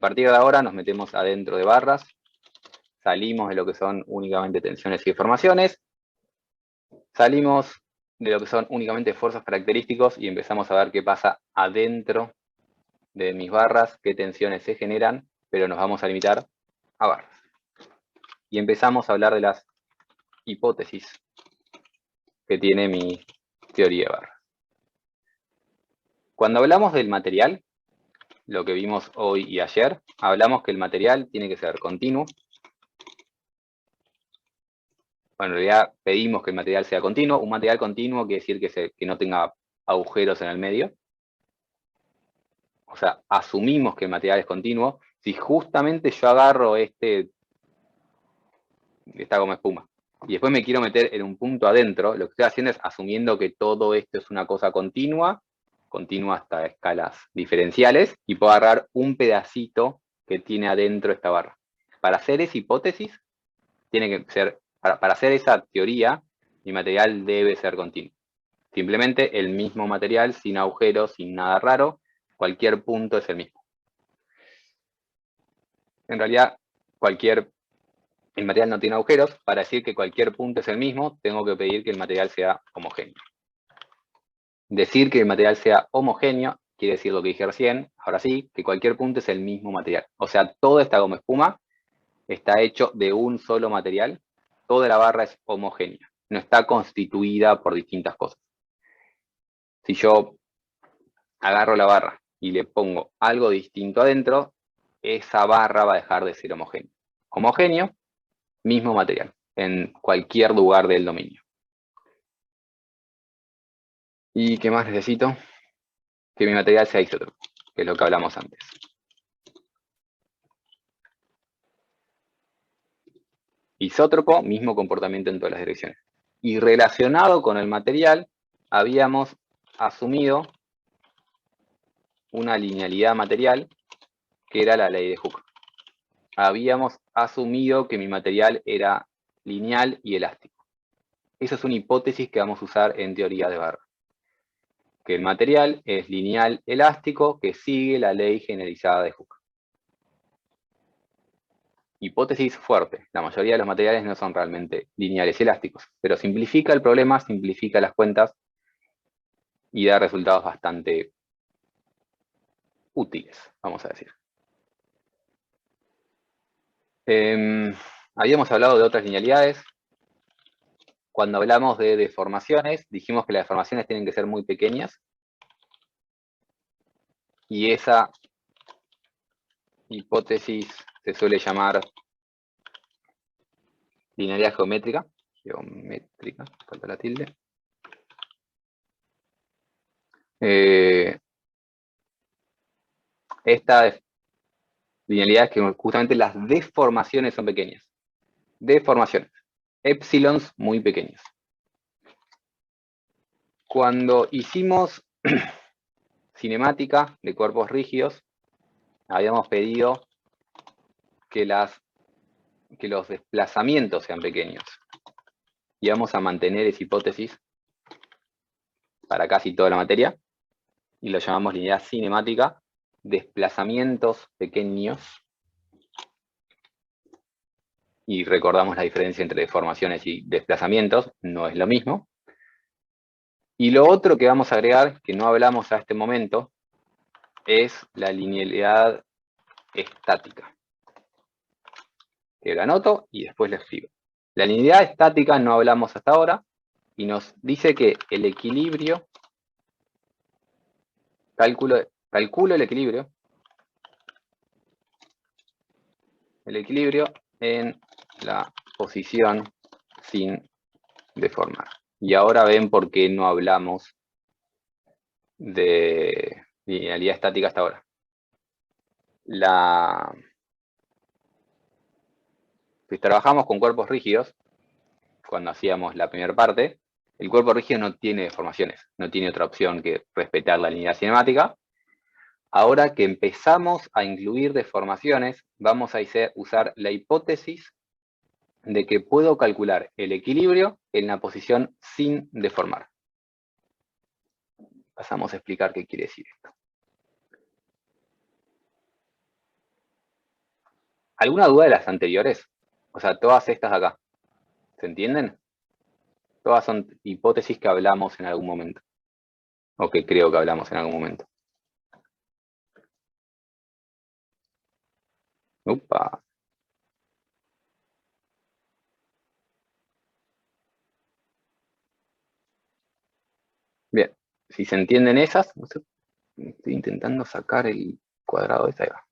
partir de ahora nos metemos adentro de barras, salimos de lo que son únicamente tensiones y deformaciones, salimos de lo que son únicamente esfuerzos característicos y empezamos a ver qué pasa adentro de mis barras, qué tensiones se generan, pero nos vamos a limitar a barras. Y empezamos a hablar de las hipótesis que tiene mi teoría de barras. Cuando hablamos del material, lo que vimos hoy y ayer, hablamos que el material tiene que ser continuo. Bueno, en realidad pedimos que el material sea continuo. Un material continuo quiere decir que no tenga agujeros en el medio. O sea, asumimos que el material es continuo. Si justamente yo agarro esta goma espuma y después me quiero meter en un punto adentro, lo que estoy haciendo es asumiendo que todo esto es una cosa continua hasta escalas diferenciales, y puedo agarrar un pedacito que tiene adentro esta barra. Para hacer esa hipótesis, tiene que ser, para hacer esa teoría, mi material debe ser continuo. Simplemente el mismo material, sin agujeros, sin nada raro, cualquier punto es el mismo. En realidad, el material no tiene agujeros. Para decir que cualquier punto es el mismo, tengo que pedir que el material sea homogéneo. Decir que el material sea homogéneo quiere decir lo que dije recién, ahora sí, que cualquier punto es el mismo material. O sea, toda esta goma espuma está hecho de un solo material, toda la barra es homogénea, no está constituida por distintas cosas. Si yo agarro la barra y le pongo algo distinto adentro, esa barra va a dejar de ser homogénea. Homogéneo, mismo material, en cualquier lugar del dominio. ¿Y qué más necesito? Que mi material sea isótropo, que es lo que hablamos antes. Isótropo, mismo comportamiento en todas las direcciones. Y relacionado con el material, habíamos asumido una linealidad material, que era la ley de Hooke. Habíamos asumido que mi material era lineal y elástico. Esa es una hipótesis que vamos a usar en teoría de barra. Que el material es lineal elástico que sigue la ley generalizada de Hooke. Hipótesis fuerte. La mayoría de los materiales no son realmente lineales y elásticos, pero simplifica el problema, simplifica las cuentas y da resultados bastante útiles, vamos a decir. Habíamos hablado de otras linealidades. Cuando hablamos de deformaciones, dijimos que las deformaciones tienen que ser muy pequeñas. Y esa hipótesis se suele llamar linealidad geométrica. Geométrica, falta la tilde. Esta linealidad es que justamente las deformaciones son pequeñas. Deformaciones. Épsilons muy pequeños. Cuando hicimos cinemática de cuerpos rígidos, habíamos pedido que los desplazamientos sean pequeños. Y vamos a mantener esa hipótesis para casi toda la materia. Y lo llamamos linealidad cinemática. Desplazamientos pequeños. Y recordamos la diferencia entre deformaciones y desplazamientos. No es lo mismo. Y lo otro que vamos a agregar, que no hablamos a este momento, es la linealidad estática. Que lo anoto y después lo escribo. La linealidad estática no hablamos hasta ahora y nos dice que el equilibrio, calculo el equilibrio en la posición sin deformar. Y ahora ven por qué no hablamos de linealidad estática hasta ahora. Si trabajamos con cuerpos rígidos, cuando hacíamos la primera parte, el cuerpo rígido no tiene deformaciones, no tiene otra opción que respetar la linealidad cinemática. Ahora que empezamos a incluir deformaciones, vamos a usar la hipótesis de que puedo calcular el equilibrio en la posición sin deformar. Pasamos a explicar qué quiere decir esto. ¿Alguna duda de las anteriores? O sea, todas estas de acá. ¿Se entienden? Todas son hipótesis que hablamos en algún momento. O que creo que hablamos en algún momento. Upa. Bien. Si se entienden esas, no sé, estoy intentando sacar el cuadrado de esta. Ahí va.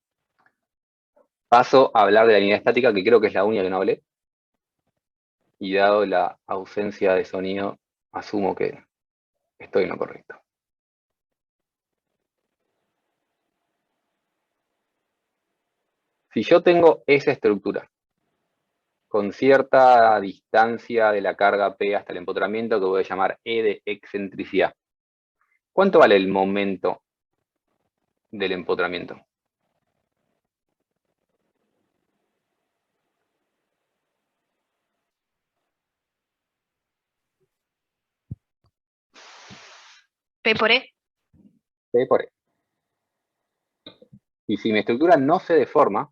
Paso a hablar de la línea estática, que creo que es la única que no hablé. Y dado la ausencia de sonido, asumo que estoy en lo correcto. Si yo tengo esa estructura, con cierta distancia de la carga P hasta el empotramiento, que voy a llamar E de excentricidad, ¿cuánto vale el momento del empotramiento? P por E. P por E. Y si mi estructura no se deforma,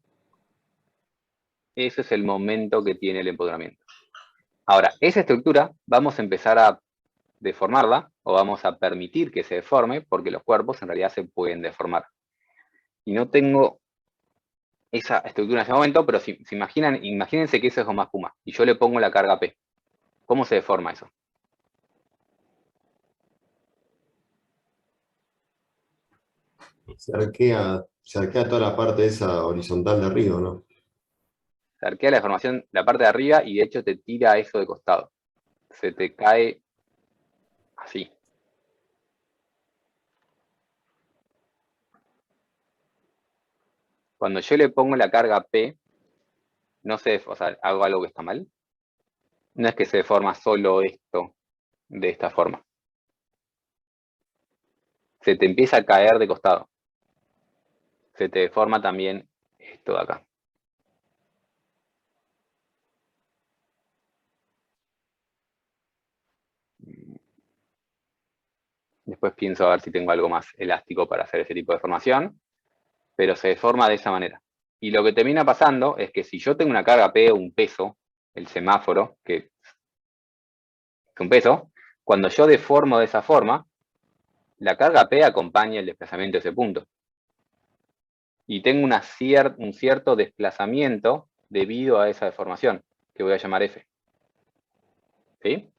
ese es el momento que tiene el empotramiento. Ahora, esa estructura vamos a empezar a deformarla, o vamos a permitir que se deforme, porque los cuerpos en realidad se pueden deformar. Y no tengo esa estructura en ese momento, pero si imaginan, imagínense que eso es goma espuma, y yo le pongo la carga P. ¿Cómo se deforma eso? Se arquea toda la parte esa horizontal de arriba, ¿no? Se arquea la deformación, la parte de arriba, y de hecho te tira eso de costado. Se te cae así. Cuando yo le pongo la carga P, no sé, o sea, hago algo que está mal. No es que se deforma solo esto de esta forma. Se te empieza a caer de costado. Se te deforma también esto de acá. Después pienso a ver si tengo algo más elástico para hacer ese tipo de deformación, pero se deforma de esa manera. Y lo que termina pasando es que si yo tengo una carga P o un peso, el semáforo, que es un peso, cuando yo deformo de esa forma, la carga P acompaña el desplazamiento de ese punto. Y tengo un cierto desplazamiento debido a esa deformación, que voy a llamar F. ¿Sí?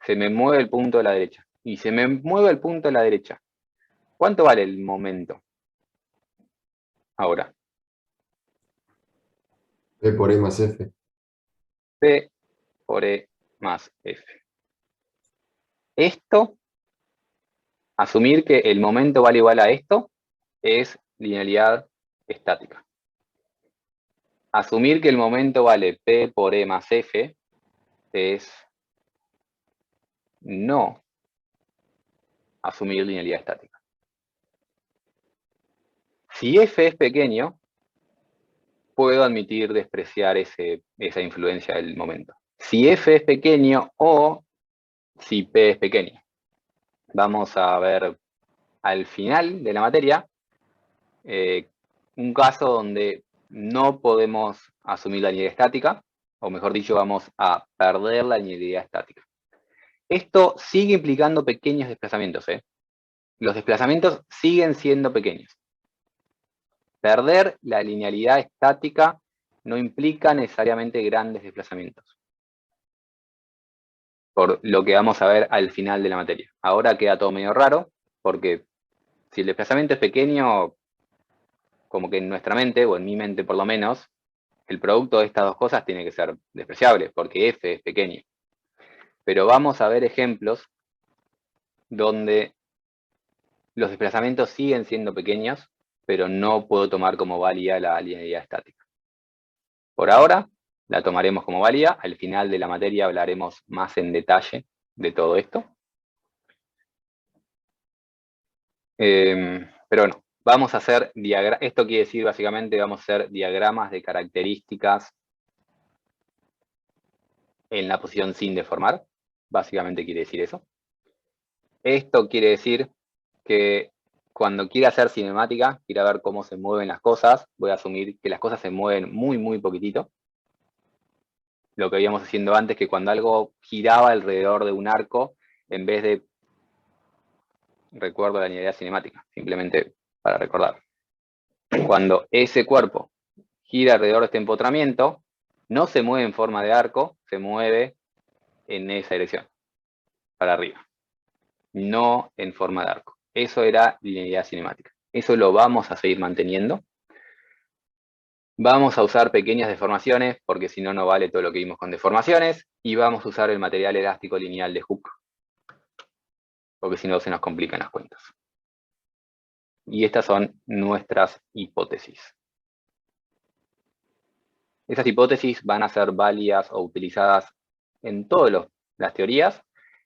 Se me mueve el punto de la derecha. Y se me mueve el punto de la derecha. ¿Cuánto vale el momento? Ahora. P por E más F. P por E más F. Esto, asumir que el momento vale igual a esto, es linealidad estática. Asumir que el momento vale P por E más F es no asumir linealidad estática. Si F es pequeño, puedo admitir despreciar esa influencia del momento. Si F es pequeño o si P es pequeño. Vamos a ver al final de la materia un caso donde no podemos asumir la linealidad estática, o mejor dicho, vamos a perder la linealidad estática. Esto sigue implicando pequeños desplazamientos. Los desplazamientos siguen siendo pequeños. Perder la linealidad estática no implica necesariamente grandes desplazamientos, por lo que vamos a ver al final de la materia. Ahora queda todo medio raro, porque si el desplazamiento es pequeño, como que en nuestra mente, o en mi mente por lo menos, el producto de estas dos cosas tiene que ser despreciable, porque F es pequeño. Pero vamos a ver ejemplos donde los desplazamientos siguen siendo pequeños, pero no puedo tomar como válida la linealidad estática. Por ahora, la tomaremos como válida. Al final de la materia hablaremos más en detalle de todo esto. Pero bueno, vamos a hacer diagramas. Esto quiere decir básicamente vamos a hacer diagramas de características en la posición sin deformar. Básicamente quiere decir eso. Esto quiere decir que cuando quiera hacer cinemática, quiera ver cómo se mueven las cosas, voy a asumir que las cosas se mueven muy, muy poquitito. Lo que habíamos haciendo antes, que cuando algo giraba alrededor de un arco, en vez de, recuerdo la linealidad cinemática, simplemente para recordar. Cuando ese cuerpo gira alrededor de este empotramiento, no se mueve en forma de arco, se mueve en esa dirección, para arriba, no en forma de arco. Eso era linealidad cinemática. Eso lo vamos a seguir manteniendo. Vamos a usar pequeñas deformaciones, porque si no, no vale todo lo que vimos con deformaciones, y vamos a usar el material elástico lineal de Hooke, porque si no se nos complican las cuentas. Y estas son nuestras hipótesis. Esas hipótesis van a ser válidas o utilizadas en todas las teorías,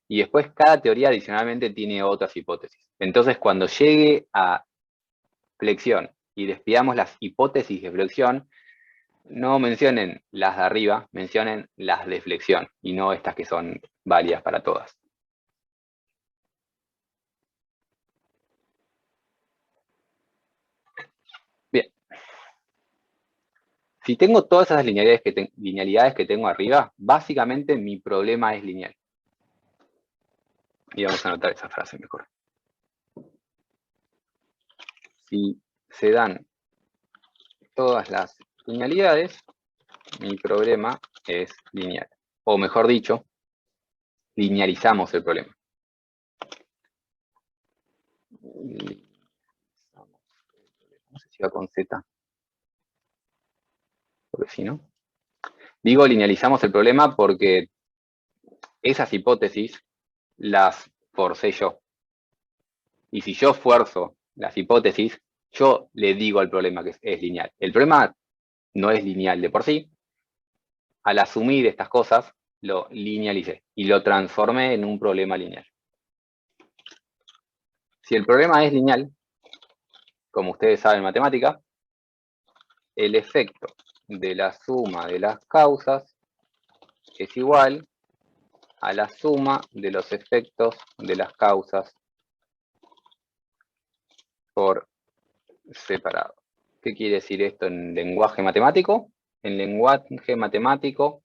y después cada teoría adicionalmente tiene otras hipótesis. Entonces, cuando llegue a flexión y despidamos las hipótesis de flexión, no mencionen las de arriba, mencionen las de flexión, y no estas que son válidas para todas. Bien. Si tengo todas esas linealidades que tengo arriba, básicamente mi problema es lineal. Y vamos a anotar esa frase mejor. Si se dan todas las linealidades, mi problema es lineal. O mejor dicho, linealizamos el problema. No sé si va con Z. Porque si no. Digo linealizamos el problema porque esas hipótesis las forcé yo. Y si yo fuerzo las hipótesis, yo le digo al problema que es lineal. El problema no es lineal de por sí. Al asumir estas cosas, lo linealicé y lo transformé en un problema lineal. Si el problema es lineal, como ustedes saben en matemática, el efecto de la suma de las causas es igual a la suma de los efectos de las causas por separado. ¿Qué quiere decir esto en lenguaje matemático? En lenguaje matemático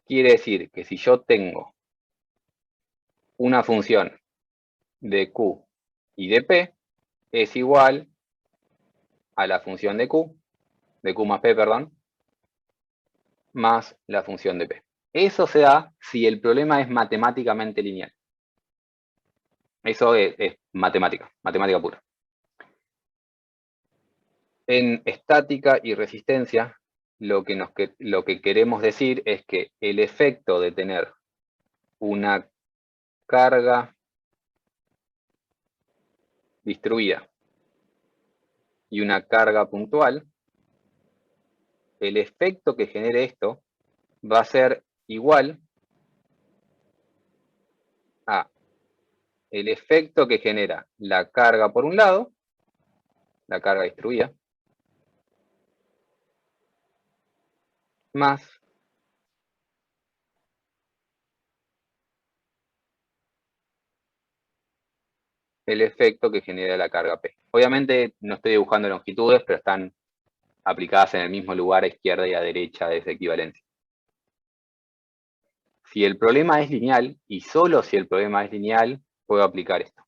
quiere decir que si yo tengo una función de Q y de P, es igual a la función de Q más P, perdón, más la función de P. Eso se da si el problema es matemáticamente lineal. Eso es matemática pura. En estática y resistencia, lo que queremos decir es que el efecto de tener una carga distribuida y una carga puntual, el efecto que genere esto va a ser igual a el efecto que genera la carga por un lado, la carga distribuida, más el efecto que genera la carga P. Obviamente no estoy dibujando longitudes, pero están aplicadas en el mismo lugar a izquierda y a derecha de esa equivalencia. Si el problema es lineal, y solo si el problema es lineal, puedo aplicar esto.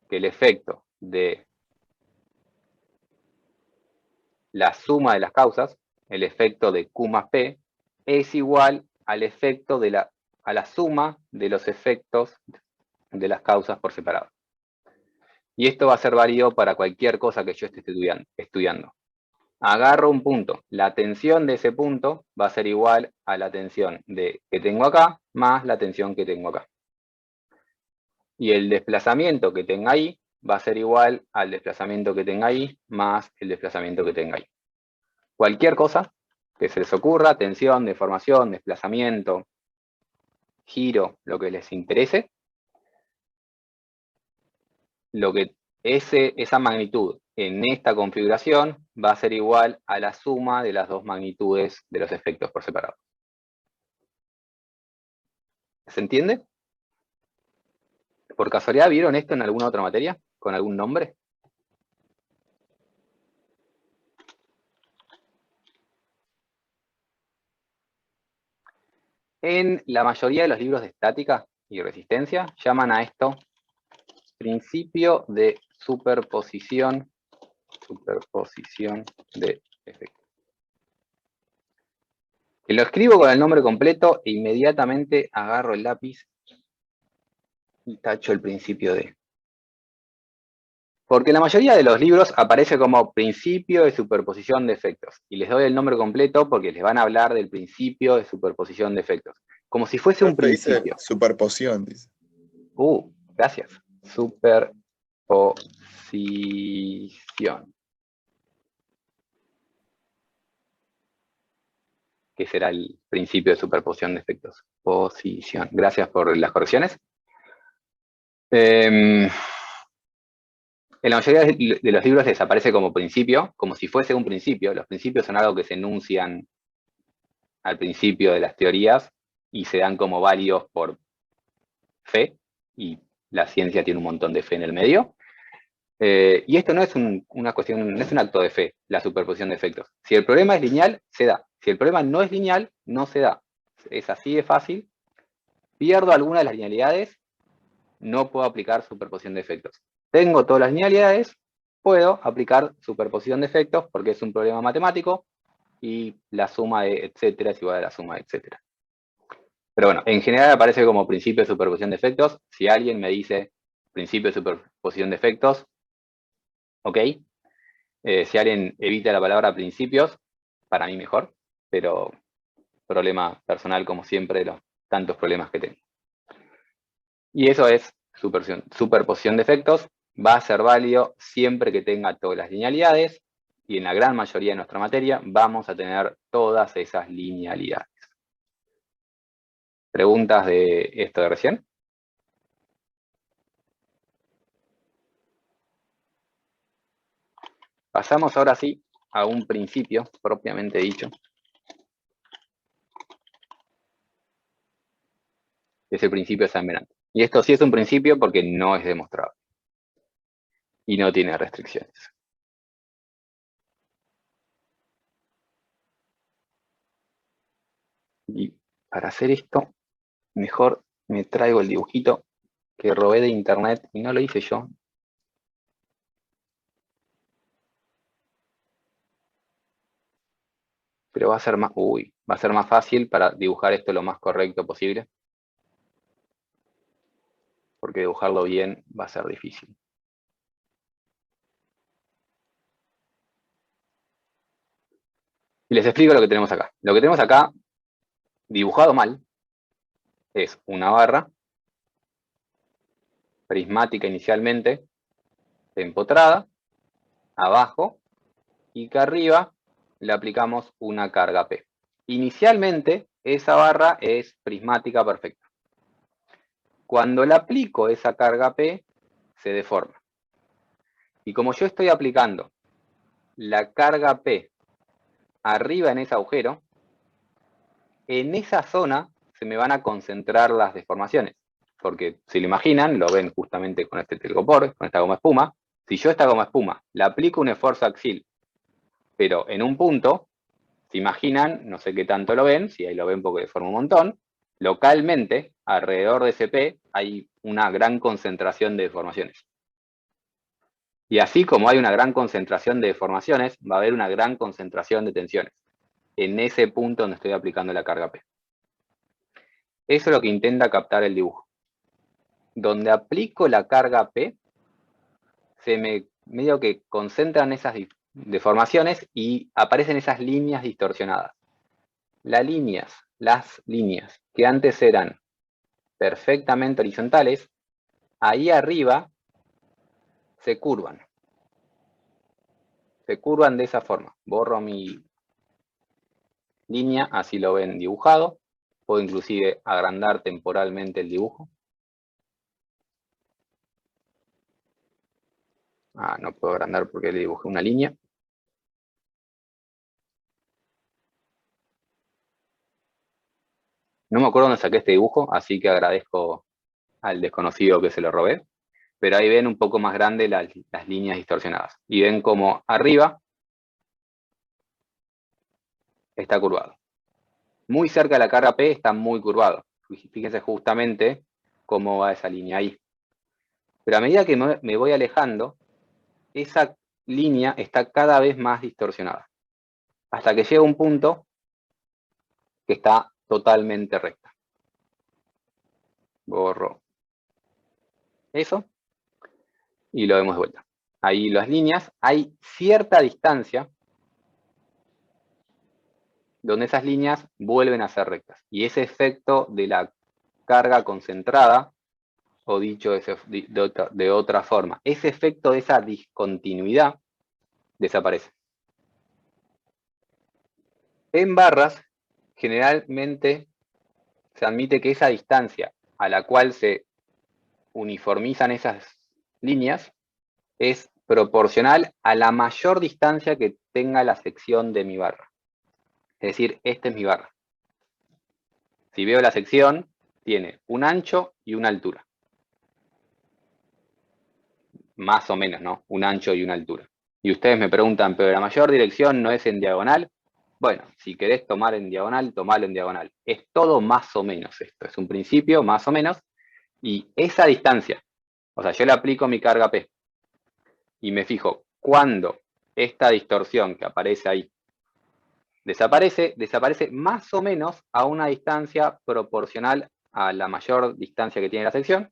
Que el efecto de la suma de las causas, el efecto de Q más P, es igual al efecto de a la suma de los efectos de las causas por separado. Y esto va a ser válido para cualquier cosa que yo esté estudiando. Agarro un punto, la tensión de ese punto va a ser igual a la tensión que tengo acá, más la tensión que tengo acá. Y el desplazamiento que tenga ahí va a ser igual al desplazamiento que tenga ahí, más el desplazamiento que tenga ahí. Cualquier cosa que se les ocurra, tensión, deformación, desplazamiento, giro, lo que les interese, esa magnitud en esta configuración va a ser igual a la suma de las dos magnitudes de los efectos por separado. ¿Se entiende? ¿Por casualidad vieron esto en alguna otra materia? ¿Con algún nombre? En la mayoría de los libros de estática y resistencia llaman a esto principio de superposición de efectos. Que lo escribo con el nombre completo e inmediatamente agarro el lápiz y tacho el principio de. Porque la mayoría de los libros aparece como principio de superposición de efectos. Y les doy el nombre completo porque les van a hablar del principio de superposición de efectos. Como si fuese un Profe, dice principio. superposición, dice. Gracias. Superposición. ¿Qué será el principio de superposición de efectos? Posición. Gracias por las correcciones. En la mayoría de los libros les aparece como principio, como si fuese un principio. Los principios son algo que se enuncian al principio de las teorías y se dan como válidos por fe, y la ciencia tiene un montón de fe en el medio. Y esto no es una cuestión, no es un acto de fe, la superposición de efectos. Si el problema es lineal, se da. Si el problema no es lineal, no se da. Es así de fácil. Pierdo alguna de las linealidades, no puedo aplicar superposición de efectos. Tengo todas las linealidades, puedo aplicar superposición de efectos porque es un problema matemático y la suma de etcétera es igual a la suma de etcétera. Pero bueno, en general aparece como principio de superposición de efectos. Si alguien me dice principio de superposición de efectos, ok. Si alguien evita la palabra principios, para mí mejor, pero problema personal como siempre de los tantos problemas que tengo. Y eso es superposición de efectos. Va a ser válido siempre que tenga todas las linealidades, y en la gran mayoría de nuestra materia vamos a tener todas esas linealidades. ¿Preguntas de esto de recién? Pasamos ahora sí a un principio propiamente dicho. Ese principio es San-Venant. Y esto sí es un principio porque no es demostrado. Y no tiene restricciones. Y para hacer esto, mejor me traigo el dibujito que robé de internet y no lo hice yo. Pero va a ser más fácil para dibujar esto lo más correcto posible. Porque dibujarlo bien va a ser difícil. Y les explico lo que tenemos acá. Lo que tenemos acá, dibujado mal, es una barra prismática inicialmente, empotrada, abajo, y que arriba le aplicamos una carga P. Inicialmente, esa barra es prismática perfecta. Cuando le aplico esa carga P, se deforma. Y como yo estoy aplicando la carga P arriba en ese agujero, en esa zona se me van a concentrar las deformaciones. Porque si lo imaginan, lo ven justamente con este telgopor, con esta goma espuma. Si yo esta goma espuma le aplico un esfuerzo axial, pero en un punto, se imaginan, no sé qué tanto lo ven, si ahí lo ven porque deforma un montón, localmente, alrededor de ese P, hay una gran concentración de deformaciones. Y así como hay una gran concentración de deformaciones, va a haber una gran concentración de tensiones en ese punto donde estoy aplicando la carga P. Eso es lo que intenta captar el dibujo. Donde aplico la carga P, se me medio que concentran esas deformaciones y aparecen esas líneas distorsionadas. Las líneas que antes eran perfectamente horizontales, ahí arriba se curvan. Se curvan de esa forma. Borro mi línea, así lo ven dibujado. Puedo inclusive agrandar temporalmente el dibujo. No puedo agrandar porque le dibujé una línea. No me acuerdo dónde saqué este dibujo, así que agradezco al desconocido que se lo robé, pero ahí ven un poco más grande las líneas distorsionadas. Y ven como arriba está curvado. Muy cerca de la carga P está muy curvado. Fíjense justamente cómo va esa línea ahí. Pero a medida que me voy alejando, esa línea está cada vez más distorsionada. Hasta que llega un punto que está totalmente recta. Borro eso y lo vemos de vuelta. Ahí las líneas, hay cierta distancia donde esas líneas vuelven a ser rectas. Y ese efecto de la carga concentrada, o dicho de otra forma, ese efecto de esa discontinuidad desaparece. En barras, generalmente se admite que esa distancia a la cual se uniformizan esas líneas es proporcional a la mayor distancia que tenga la sección de mi barra. Es decir, esta es mi barra. Si veo la sección, tiene un ancho y una altura. Más o menos, ¿no? Un ancho y una altura. Y ustedes me preguntan, ¿pero la mayor dirección no es en diagonal? Bueno, si querés tomar en diagonal, tomalo en diagonal. Es todo más o menos esto. Es un principio más o menos. Y esa distancia, o sea, yo le aplico mi carga P. Y me fijo, cuando esta distorsión que aparece ahí desaparece más o menos a una distancia proporcional a la mayor distancia que tiene la sección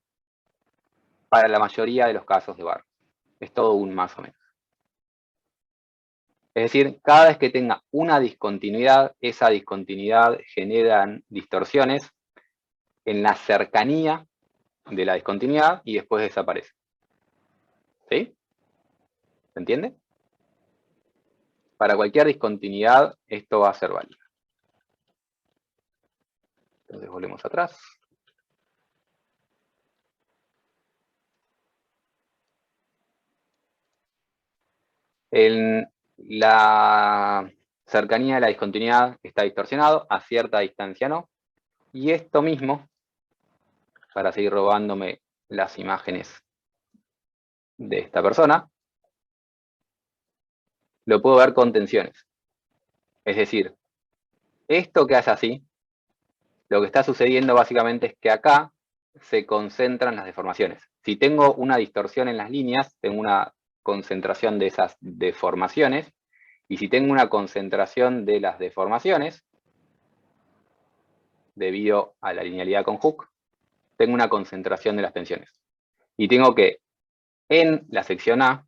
para la mayoría de los casos de barra. Es todo un más o menos. Es decir, cada vez que tenga una discontinuidad, esa discontinuidad genera distorsiones en la cercanía de la discontinuidad y después desaparece. ¿Sí? ¿Se entiende? Para cualquier discontinuidad, esto va a ser válido. Entonces volvemos atrás. En la cercanía de la discontinuidad está distorsionado, a cierta distancia no. Y esto mismo, para seguir robándome las imágenes de esta persona, lo puedo ver con tensiones. Es decir, esto que hace así, lo que está sucediendo básicamente es que acá se concentran las deformaciones. Si tengo una distorsión en las líneas, tengo una concentración de esas deformaciones, y si tengo una concentración de las deformaciones, debido a la linealidad con Hooke, tengo una concentración de las tensiones. Y tengo que, en la sección A,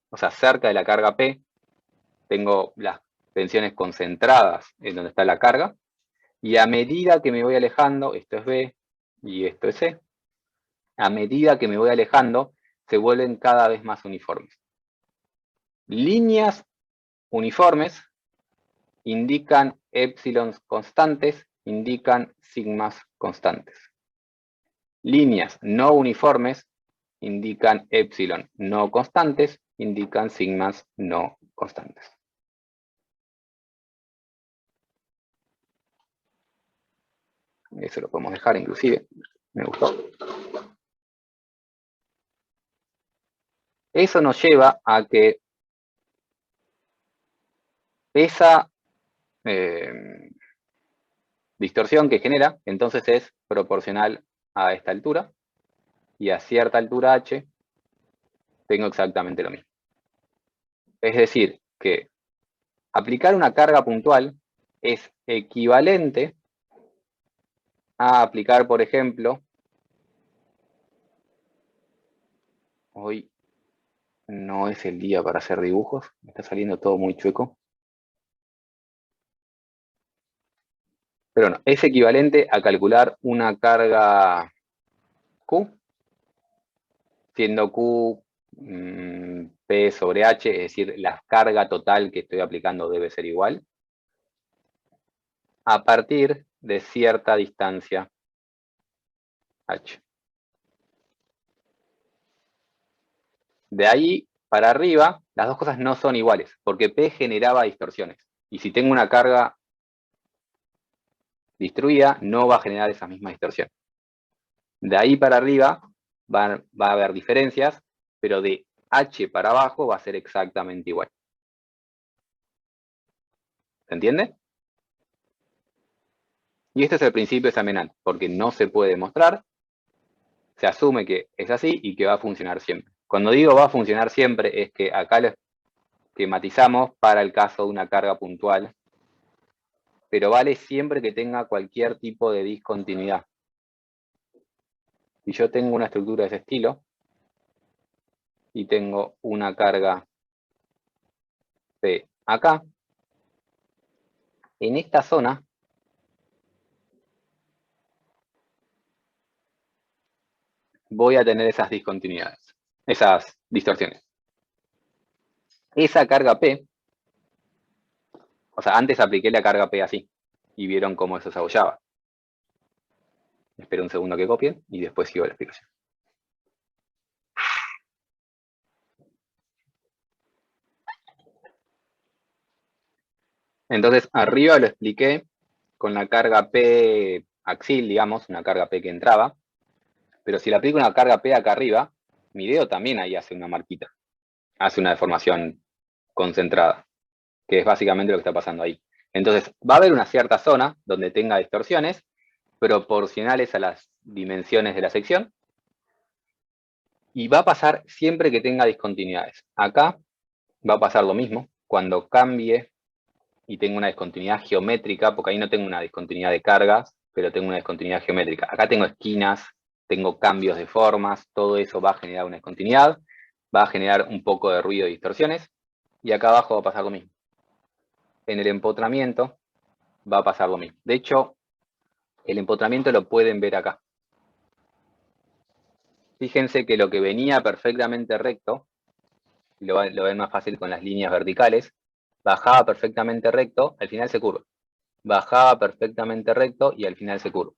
o sea, cerca de la carga P, tengo las tensiones concentradas en donde está la carga, y a medida que me voy alejando, esto es B y esto es C, a medida que me voy alejando, se vuelven cada vez más uniformes. Líneas uniformes indican épsilons constantes, indican sigmas constantes. Líneas no uniformes indican épsilon no constantes, indican sigmas no constantes. Eso lo podemos dejar inclusive, me gustó. Eso nos lleva a que esa distorsión que genera, entonces es proporcional a esta altura, y a cierta altura h tengo exactamente lo mismo. Es decir, que aplicar una carga puntual es equivalente a aplicar, por ejemplo, hoy no es el día para hacer dibujos, me está saliendo todo muy chueco. Pero no, es equivalente a calcular una carga Q, siendo Q P sobre H, es decir, la carga total que estoy aplicando debe ser igual, a partir de cierta distancia H. De ahí para arriba, las dos cosas no son iguales, porque P generaba distorsiones. Y si tengo una carga distribuida, no va a generar esa misma distorsión. De ahí para arriba va a haber diferencias, pero de H para abajo va a ser exactamente igual. ¿Se entiende? Y este es el principio examinante, porque no se puede demostrar, se asume que es así y que va a funcionar siempre. Cuando digo va a funcionar siempre, es que acá lo esquematizamos para el caso de una carga puntual, pero vale siempre que tenga cualquier tipo de discontinuidad. Si yo tengo una estructura de ese estilo, y tengo una carga P acá, en esta zona, voy a tener esas discontinuidades, esas distorsiones. Esa carga P, o sea, antes apliqué la carga P así, y vieron cómo eso se abollaba. Espero un segundo que copien, y después sigo la explicación. Entonces, arriba lo expliqué con la carga P axil, digamos, una carga P que entraba, pero si le aplico una carga P acá arriba, mi dedo también ahí hace una marquita, hace una deformación concentrada, que es básicamente lo que está pasando ahí. Entonces, va a haber una cierta zona donde tenga distorsiones proporcionales a las dimensiones de la sección, y va a pasar siempre que tenga discontinuidades. Acá va a pasar lo mismo, cuando cambie y tengo una discontinuidad geométrica, porque ahí no tengo una discontinuidad de cargas, pero tengo una discontinuidad geométrica. Acá tengo esquinas, tengo cambios de formas, todo eso va a generar una discontinuidad, va a generar un poco de ruido y distorsiones, y acá abajo va a pasar lo mismo. En el empotramiento va a pasar lo mismo. De hecho, el empotramiento lo pueden ver acá. Fíjense que lo que venía perfectamente recto, lo ven más fácil con las líneas verticales, bajaba perfectamente recto, al final se curva. Bajaba perfectamente recto y al final se curva.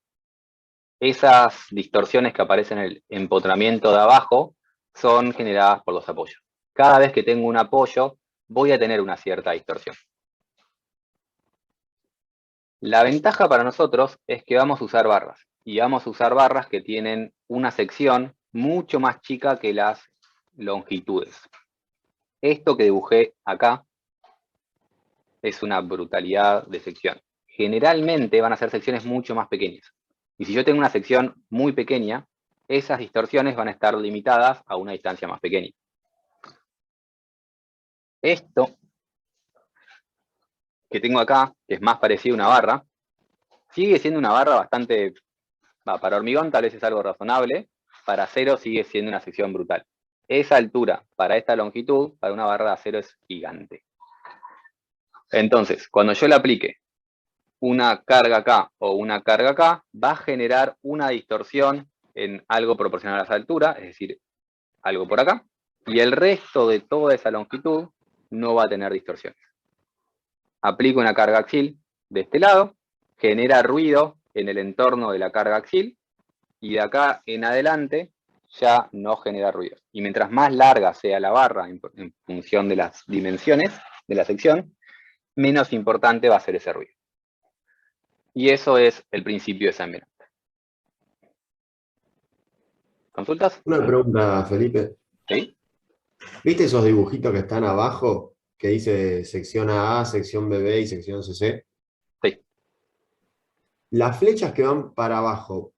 Esas distorsiones que aparecen en el empotramiento de abajo son generadas por los apoyos. Cada vez que tengo un apoyo, voy a tener una cierta distorsión. La ventaja para nosotros es que vamos a usar barras. Y vamos a usar barras que tienen una sección mucho más chica que las longitudes. Esto que dibujé acá es una brutalidad de sección. Generalmente van a ser secciones mucho más pequeñas. Y si yo tengo una sección muy pequeña, esas distorsiones van a estar limitadas a una distancia más pequeña. Esto que tengo acá, que es más parecido a una barra, sigue siendo una barra bastante, para hormigón tal vez es algo razonable, para acero sigue siendo una sección brutal. Esa altura para esta longitud, para una barra de acero es gigante. Entonces, cuando yo le aplique una carga acá o una carga acá, va a generar una distorsión en algo proporcional a esa altura, es decir, algo por acá, y el resto de toda esa longitud no va a tener distorsiones. Aplico una carga axil de este lado, genera ruido en el entorno de la carga axil, y de acá en adelante ya no genera ruido. Y mientras más larga sea la barra en función de las dimensiones de la sección, menos importante va a ser ese ruido. Y eso es el principio de Saint-Venant. ¿Consultas? Una pregunta, Felipe. ¿Sí? ¿Viste esos dibujitos que están abajo que dice sección AA, sección BB y sección CC? Sí. Las flechas que van para abajo,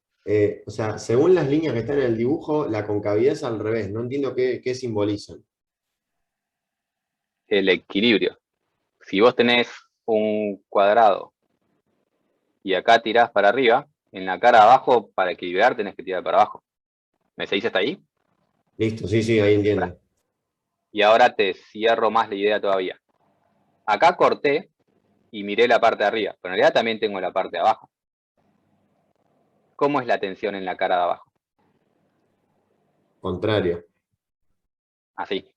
o sea, según las líneas que están en el dibujo, la concavidad es al revés. No entiendo qué simbolizan. El equilibrio. Si vos tenés un cuadrado y acá tirás para arriba, en la cara de abajo, para equilibrar, tenés que tirar para abajo. ¿Me seguís hasta ahí? Listo, sí, sí, ahí entiendo. Y ahora te cierro más la idea todavía. Acá corté y miré la parte de arriba, pero en realidad también tengo la parte de abajo. ¿Cómo es la tensión en la cara de abajo? Contrario, Así.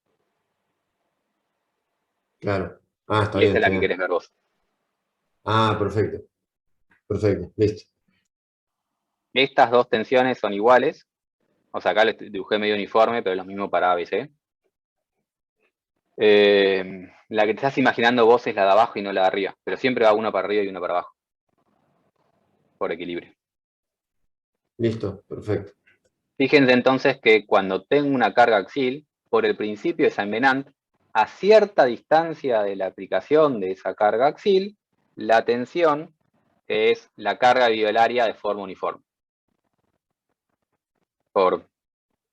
claro. Ah, está Y bien, esa es la está que bien. querés ver vos. Ah, perfecto, perfecto, listo. Estas dos tensiones son iguales. O sea, acá les dibujé medio uniforme, pero es lo mismo para ABC. La que te estás imaginando vos es la de abajo y no la de arriba. Pero siempre va una para arriba y una para abajo. Por equilibrio. Listo, perfecto. Fíjense entonces que cuando tengo una carga axial, por el principio de Saint-Venant, a cierta distancia de la aplicación de esa carga axial, la tensión es la carga biolaria de forma uniforme. Por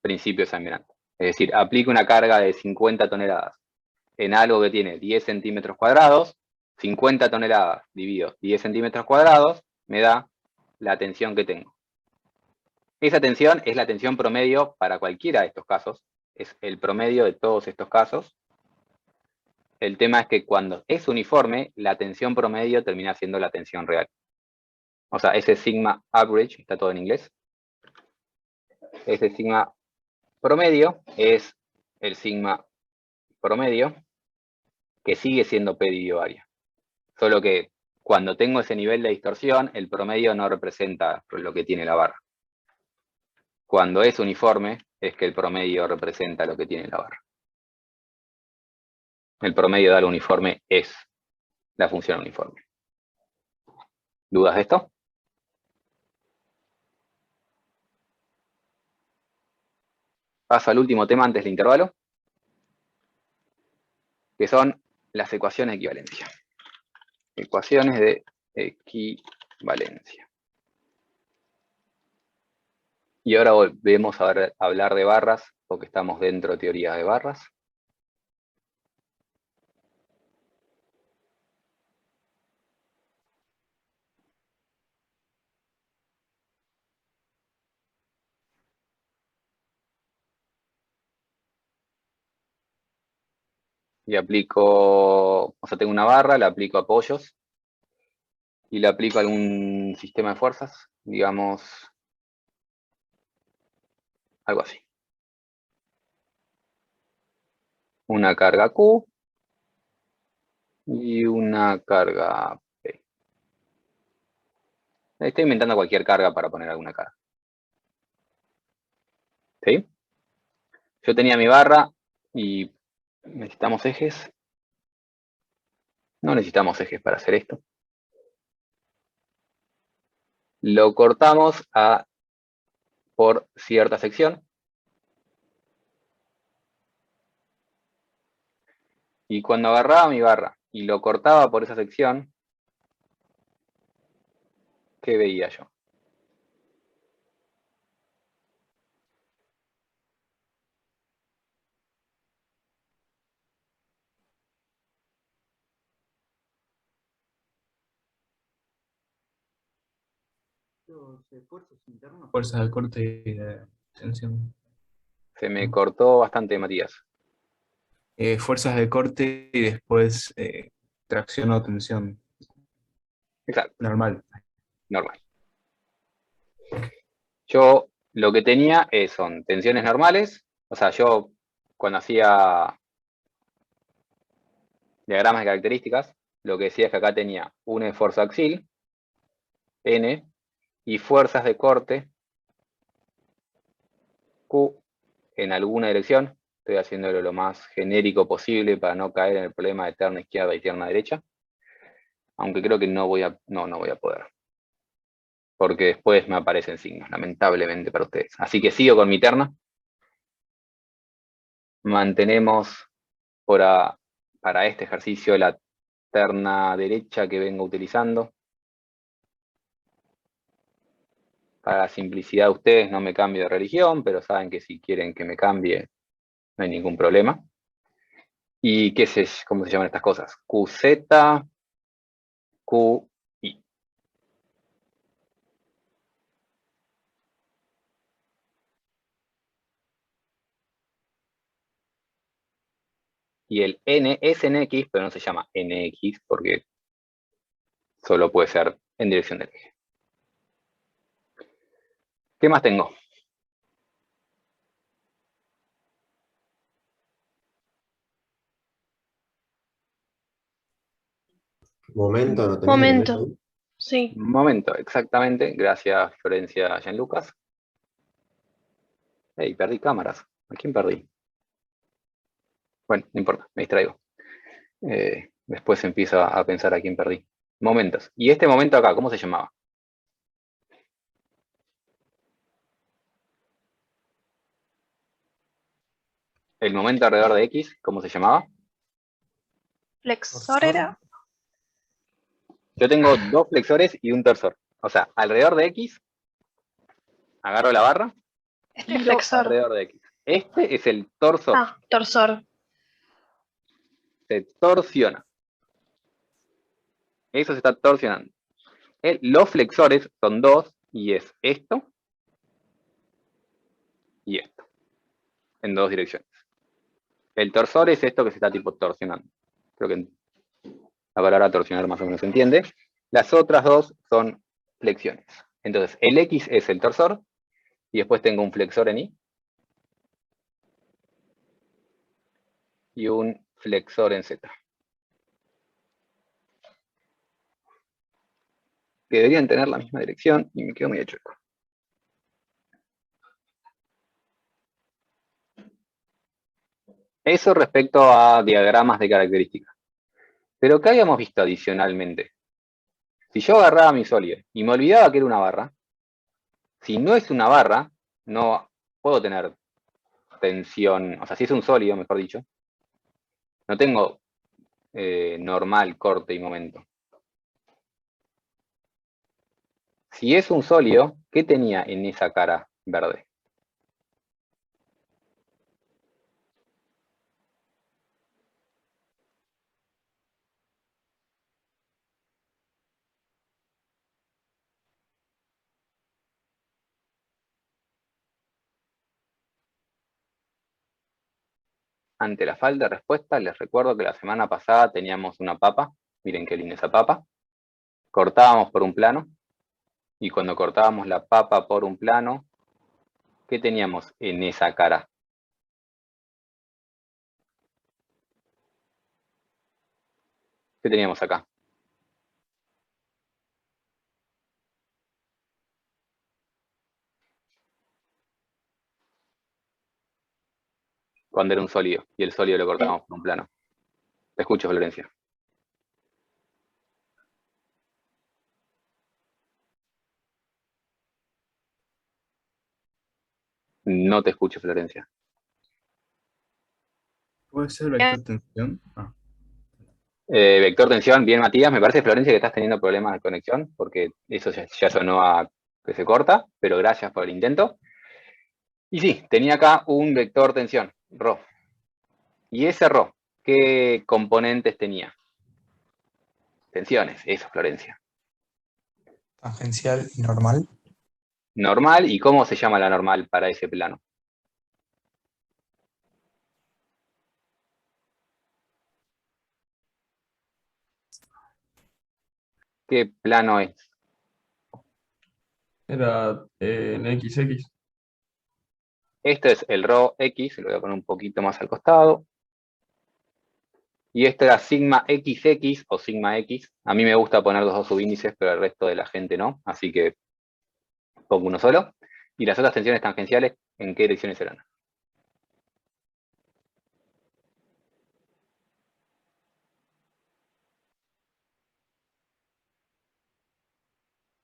principio de Saint-Venant. Es decir, aplico una carga de 50 toneladas en algo que tiene 10 centímetros cuadrados, 50 toneladas dividido 10 centímetros cuadrados, me da la tensión que tengo. Esa tensión es la tensión promedio para cualquiera de estos casos. Es el promedio de todos estos casos. El tema es que cuando es uniforme, la tensión promedio termina siendo la tensión real. O sea, ese sigma average, está todo en inglés. Ese sigma promedio es el sigma promedio, que sigue siendo P dividido área. Solo que cuando tengo ese nivel de distorsión, el promedio no representa lo que tiene la barra. Cuando es uniforme, es que el promedio representa lo que tiene la barra. El promedio de algo uniforme es la función uniforme. ¿Dudas de esto? Paso al último tema antes del intervalo, que son las ecuaciones de equivalencia. Ecuaciones de equivalencia. Y ahora volvemos a hablar de barras, porque estamos dentro de teoría de barras. Y aplico, o sea, tengo una barra, la aplico a apoyos, y le aplico a algún sistema de fuerzas, digamos, algo así. Una carga Q y una carga P. Estoy inventando cualquier carga para poner alguna carga. ¿Sí? Yo tenía mi barra y necesitamos ejes. No necesitamos ejes para hacer esto. Lo cortamos por cierta sección. Y cuando agarraba mi barra y lo cortaba por esa sección, ¿qué veía yo? Fuerza de corte y de tensión. Se me cortó bastante, Matías. Fuerzas de corte y después tracción o tensión. Exacto, Normal. normal. Yo lo que tenía son tensiones normales. O sea, yo cuando hacía diagramas de características, lo que decía es que acá tenía un esfuerzo axial, N, y fuerzas de corte, Q, en alguna dirección. Estoy haciéndolo lo más genérico posible para no caer en el problema de terna izquierda y terna derecha. Aunque creo que no voy a poder. Porque después me aparecen signos, lamentablemente para ustedes. Así que sigo con mi terna. Mantenemos para este ejercicio la terna derecha que vengo utilizando. Para la simplicidad de ustedes no me cambio de religión, pero saben que si quieren que me cambie, no hay ningún problema. ¿Y qué sé? ¿Cómo se llaman estas cosas? QZ, QI. Y el N es NX, pero no se llama NX porque solo puede ser en dirección del eje. ¿Qué más tengo? Momento, ¿no tenés? Momento. Sí. Momento, exactamente. Gracias, Florencia Gianlucas. Hey, perdí cámaras. ¿A quién perdí? Bueno, no importa, me distraigo. Después empiezo a pensar a quién perdí. Momentos. ¿Y este momento acá, cómo se llamaba? el momento alrededor de X, ¿cómo se llamaba? Flexor era. Yo tengo dos flexores y un torsor. O sea, alrededor de X, agarro la barra, Este es giro flexor. alrededor de X. Este es el torsor. Ah, torsor. Se torsiona. Eso se está torsionando. Los flexores son dos y es esto y esto. En dos direcciones. El torsor es esto que se está tipo torsionando. Creo que la palabra torsionar más o menos se entiende. Las otras dos son flexiones. Entonces, el X es el torsor y después tengo un flexor en Y y un flexor en Z. Que deberían tener la misma dirección y me quedo medio chueco. Eso respecto a diagramas de características. Pero ¿qué habíamos visto adicionalmente? Si yo agarraba mi sólido y me olvidaba que era una barra, si no es una barra, no puedo tener tensión, o sea, si es un sólido, mejor dicho, no tengo normal, corte y momento. Si es un sólido, ¿qué tenía en esa cara verde? Ante la falta de respuesta, les recuerdo que la semana pasada teníamos una papa. Miren qué linda esa papa. Cortábamos por un plano. Y cuando cortábamos la papa por un plano, ¿qué teníamos en esa cara? ¿Qué teníamos acá? Cuando era un sólido. Y el sólido lo cortábamos por un plano. Te escucho, Florencia. No te escucho, Florencia. ¿Puede ser vector tensión? Ah. Vector tensión, bien, Matías. Me parece, Florencia, que estás teniendo problemas de conexión, porque eso ya sonó a que se corta, pero gracias por el intento. Y sí, tenía acá un vector tensión, ρ. Y ese ρ, ¿qué componentes tenía? Tensiones, eso, Florencia. Tangencial y normal. Normal, ¿y cómo se llama la normal para ese plano? ¿Qué plano es? Era en XX. Este es el ρ x, lo voy a poner un poquito más al costado. Y esto era sigma XX o sigma X. A mí me gusta poner los dos subíndices, pero el resto de la gente no, así que pongo uno solo. Y las otras tensiones tangenciales, ¿en qué direcciones eran?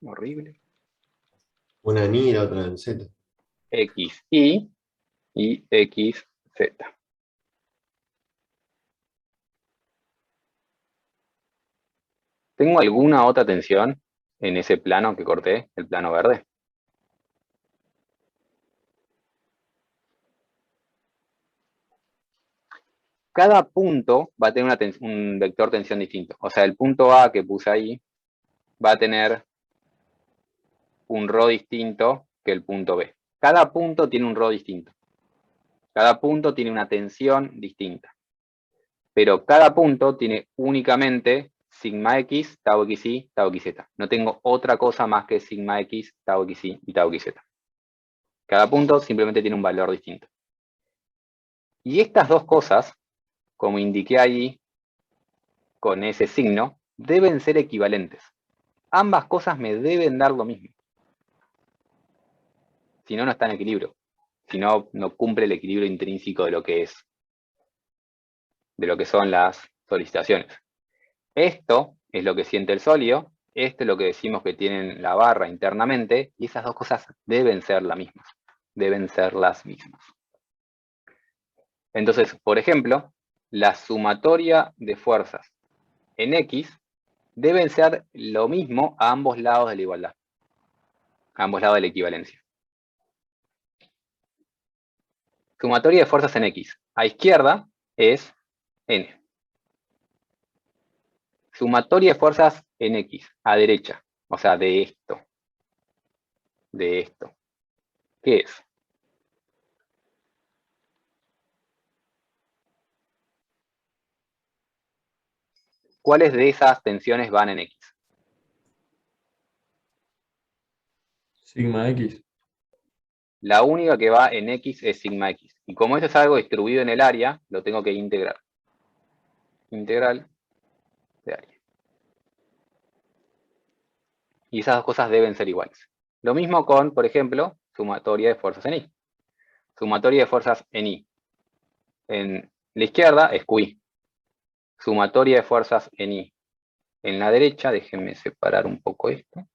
Horrible. Una en Y y la otra en Z. XY y XZ. ¿Tengo alguna otra tensión en ese plano que corté, el plano verde? Cada punto va a tener un vector tensión distinto. O sea, el punto A que puse ahí va a tener un ρ distinto que el punto B. Cada punto tiene un ρ distinto. Cada punto tiene una tensión distinta. Pero cada punto tiene únicamente sigma x, tau xy, tau xz. No tengo otra cosa más que sigma x, tau xy y tau xz. Cada punto simplemente tiene un valor distinto. Y estas dos cosas, como indiqué ahí con ese signo, deben ser equivalentes. Ambas cosas me deben dar lo mismo. Si no, no está en equilibrio. Si no, no cumple el equilibrio intrínseco de lo que es, de lo que son las solicitaciones. Esto es lo que siente el sólido, esto es lo que decimos que tienen la barra internamente, y esas dos cosas deben ser las mismas. Deben ser las mismas. Entonces, por ejemplo, la sumatoria de fuerzas en X deben ser lo mismo a ambos lados de la igualdad, a ambos lados de la equivalencia. Sumatoria de fuerzas en X. A izquierda es N. Sumatoria de fuerzas en X. A derecha. O sea, de esto. De esto. ¿Qué es? ¿Cuáles de esas tensiones van en X? Sigma X. La única que va en X es sigma X. Y como eso es algo distribuido en el área, lo tengo que integrar. Integral de área. Y esas dos cosas deben ser iguales. Lo mismo con, por ejemplo, sumatoria de fuerzas en I. Sumatoria de fuerzas en I. En la izquierda es QI. Sumatoria de fuerzas en I. En la derecha, déjenme separar un poco esto.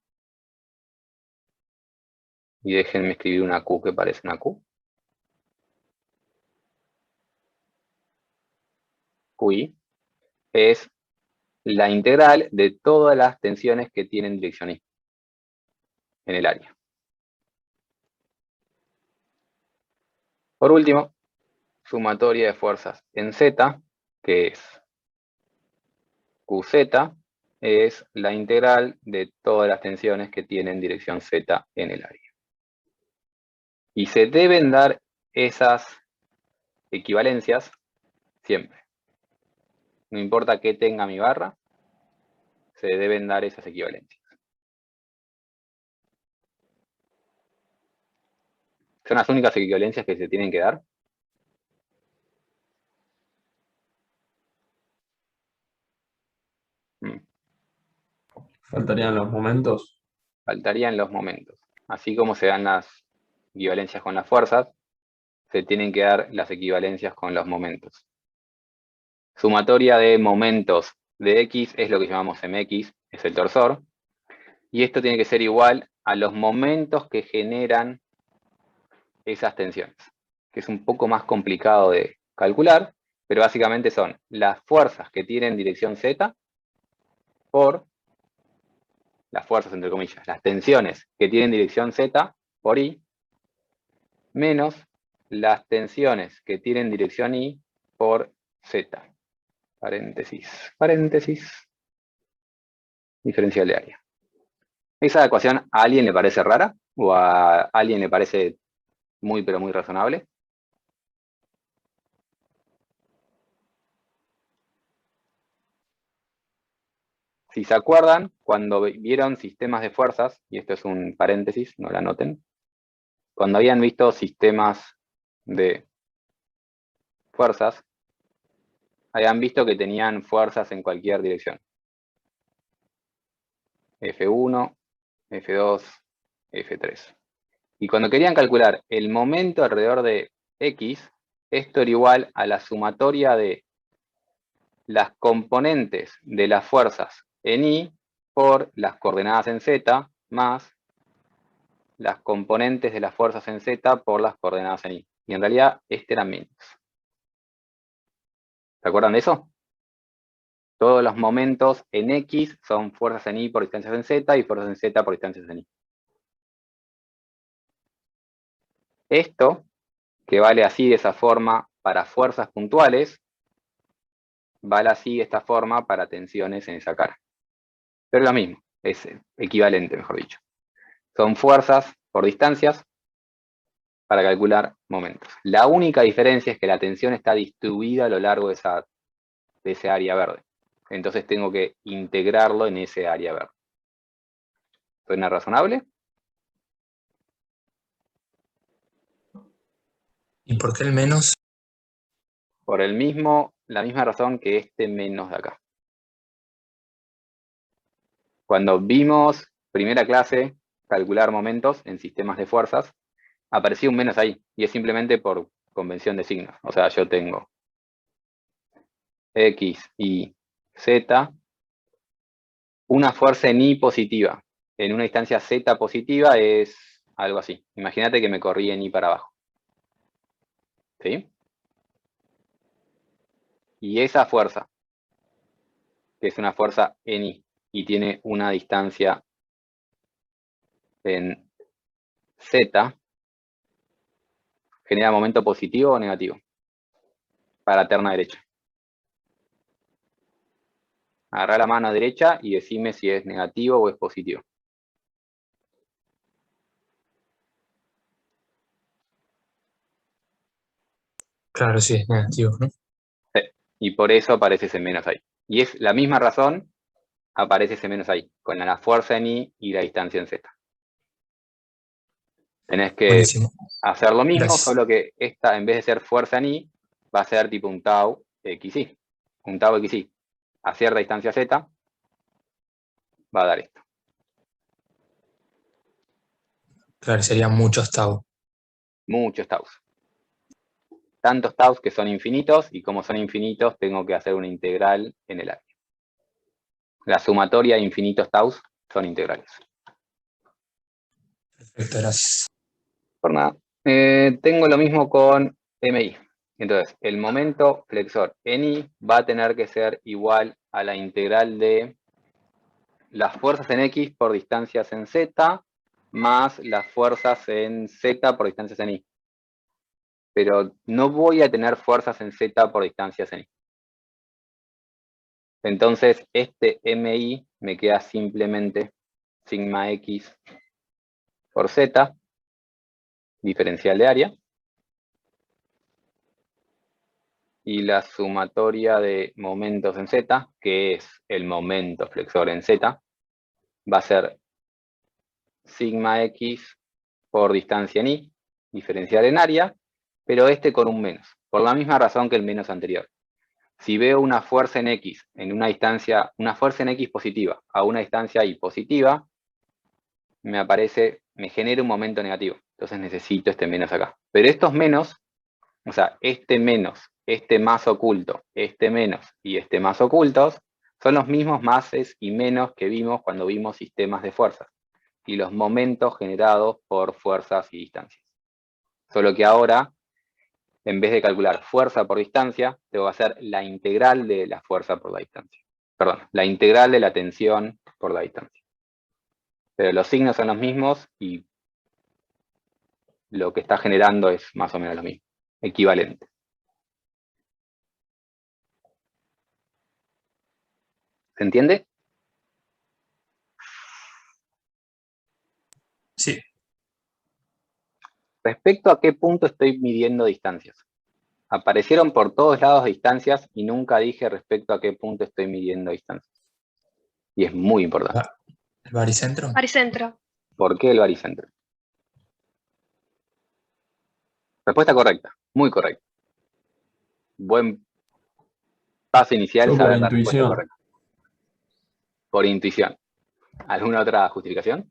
Y déjenme escribir una Q que parece una Q. QI es la integral de todas las tensiones que tienen dirección I en el área. Por último, sumatoria de fuerzas en Z, que es QZ, es la integral de todas las tensiones que tienen dirección Z en el área. Y se deben dar esas equivalencias siempre. No importa qué tenga mi barra, se deben dar esas equivalencias. Son las únicas equivalencias que se tienen que dar. Faltarían los momentos. Faltarían los momentos. Así como se dan las equivalencias con las fuerzas, se tienen que dar las equivalencias con los momentos. Sumatoria de momentos de X es lo que llamamos MX, es el torsor. Y esto tiene que ser igual a los momentos que generan esas tensiones, que es un poco más complicado de calcular, pero básicamente son las fuerzas que tienen dirección Z por las fuerzas, entre comillas, las tensiones que tienen dirección Z por I, menos las tensiones que tienen dirección I por Z. Paréntesis, paréntesis. Diferencial de área. ¿Esa ecuación a alguien le parece rara? ¿O a alguien le parece muy, pero muy razonable? Si se acuerdan, cuando vieron sistemas de fuerzas, y esto es un paréntesis, no la anoten, cuando habían visto sistemas de fuerzas, habían visto que tenían fuerzas en cualquier dirección. F1, F2, F3. Y cuando querían calcular el momento alrededor de X, esto era igual a la sumatoria de las componentes de las fuerzas en Y por las coordenadas en Z más las componentes de las fuerzas en Z por las coordenadas en Y. Y en realidad este era menos. ¿Se acuerdan de eso? Todos los momentos en X son fuerzas en Y por distancias en Z y fuerzas en Z por distancias en Y. Esto, que vale así de esa forma para fuerzas puntuales, vale así de esta forma para tensiones en esa cara. Pero es lo mismo, es equivalente, mejor dicho. Son fuerzas por distancias para calcular momentos. La única diferencia es que la tensión está distribuida a lo largo de ese área verde. Entonces tengo que integrarlo en ese área verde. ¿Suena razonable? ¿Y por qué el menos? Por la misma razón que este menos de acá. Cuando vimos primera clase calcular momentos en sistemas de fuerzas, apareció un menos ahí, y es simplemente por convención de signos. O sea, yo tengo X y Z, una fuerza en Y positiva, en una distancia Z positiva es algo así. Imagínate que me corrí en Y para abajo. ¿Sí? Y esa fuerza, que es una fuerza en I, y tiene una distancia en Z, genera momento positivo o negativo para la terna derecha. Agarrá la mano derecha y decime si es negativo o es positivo. Claro, sí, es negativo, ¿no? Y por eso aparece ese menos ahí. Y es la misma razón, aparece ese menos ahí, con la fuerza en I y la distancia en Z. Tenés que Buenísimo. hacer lo mismo, Gracias. solo que esta, en vez de ser fuerza en I, va a ser tipo un tau XI. Un tau XI a cierta distancia Z va a dar esto. Claro, serían muchos tau. Muchos taus. Tantos taus que son infinitos, y como son infinitos, tengo que hacer una integral en el área. La sumatoria de infinitos taus son integrales. Perfecto, gracias. Por nada. Tengo lo mismo con MI. Entonces, el momento flexor en I va a tener que ser igual a la integral de las fuerzas en X por distancias en Z, más las fuerzas en Z por distancias en I. Pero no voy a tener fuerzas en Z por distancias en I. Entonces, este MI me queda simplemente sigma X por Z, diferencial de área, y la sumatoria de momentos en Z, que es el momento flexor en Z, va a ser sigma X por distancia en I, diferencial en área, pero este con un menos, por la misma razón que el menos anterior. Si veo una fuerza en X en una distancia, una fuerza en X positiva a una distancia Y positiva, me genera un momento negativo. Entonces necesito este menos acá. Pero estos menos, o sea, este menos, este más oculto, este menos y este más ocultos, son los mismos máses y menos que vimos cuando vimos sistemas de fuerzas y los momentos generados por fuerzas y distancias. Solo que ahora, en vez de calcular fuerza por distancia, tengo que hacer la integral de la fuerza por la distancia. Perdón, la integral de la tensión por la distancia. Pero los signos son los mismos y lo que está generando es más o menos lo mismo, equivalente. ¿Se entiende? Sí, Respecto a qué punto estoy midiendo distancias. Aparecieron por todos lados distancias y nunca dije respecto a qué punto estoy midiendo distancias. Y es muy importante. ¿el baricentro? Baricentro. ¿Por qué el baricentro? Respuesta correcta, muy correcta. Buen paso inicial, Yo por saber la respuesta intuición. correcta. Por intuición. ¿Alguna otra justificación?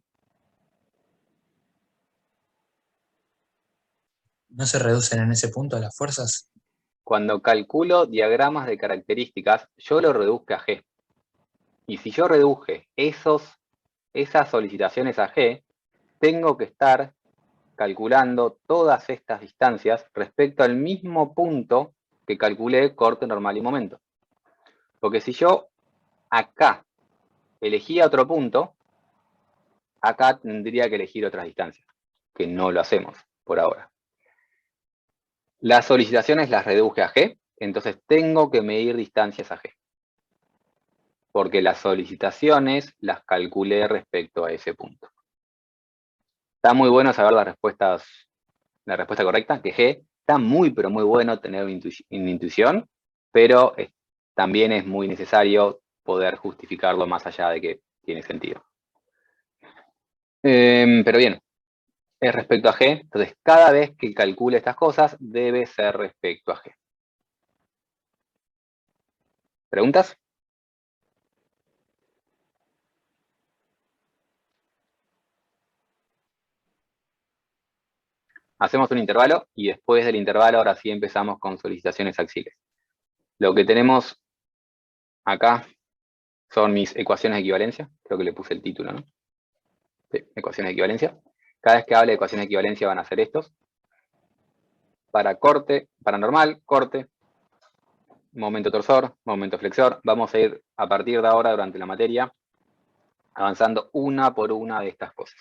¿No se reducen en ese punto las fuerzas? Cuando calculo diagramas de características, yo lo reduzco a G. Y si yo reduje esas solicitaciones a G, tengo que estar calculando todas estas distancias respecto al mismo punto que calculé corte, normal y momento. Porque si yo acá elegía otro punto, acá tendría que elegir otras distancias, que no lo hacemos por ahora. Las solicitaciones las reduje a G, entonces tengo que medir distancias a G. Porque las solicitaciones las calculé respecto a ese punto. Está muy bueno saber la respuesta correcta, que G está muy, pero muy bueno tener una intuición, pero también es muy necesario poder justificarlo más allá de que tiene sentido. Pero bien, es respecto a G, entonces cada vez que calcule estas cosas debe ser respecto a G. ¿Preguntas? Hacemos un intervalo y después del intervalo ahora sí empezamos con solicitaciones axiales. Lo que tenemos acá son mis ecuaciones de equivalencia, creo que le puse el título, ¿no? Sí, ecuaciones de equivalencia. Cada vez que hable de ecuaciones de equivalencia van a ser estos. Para corte, para normal, corte, momento torsor, momento flexor. Vamos a ir a partir de ahora durante la materia avanzando una por una de estas cosas.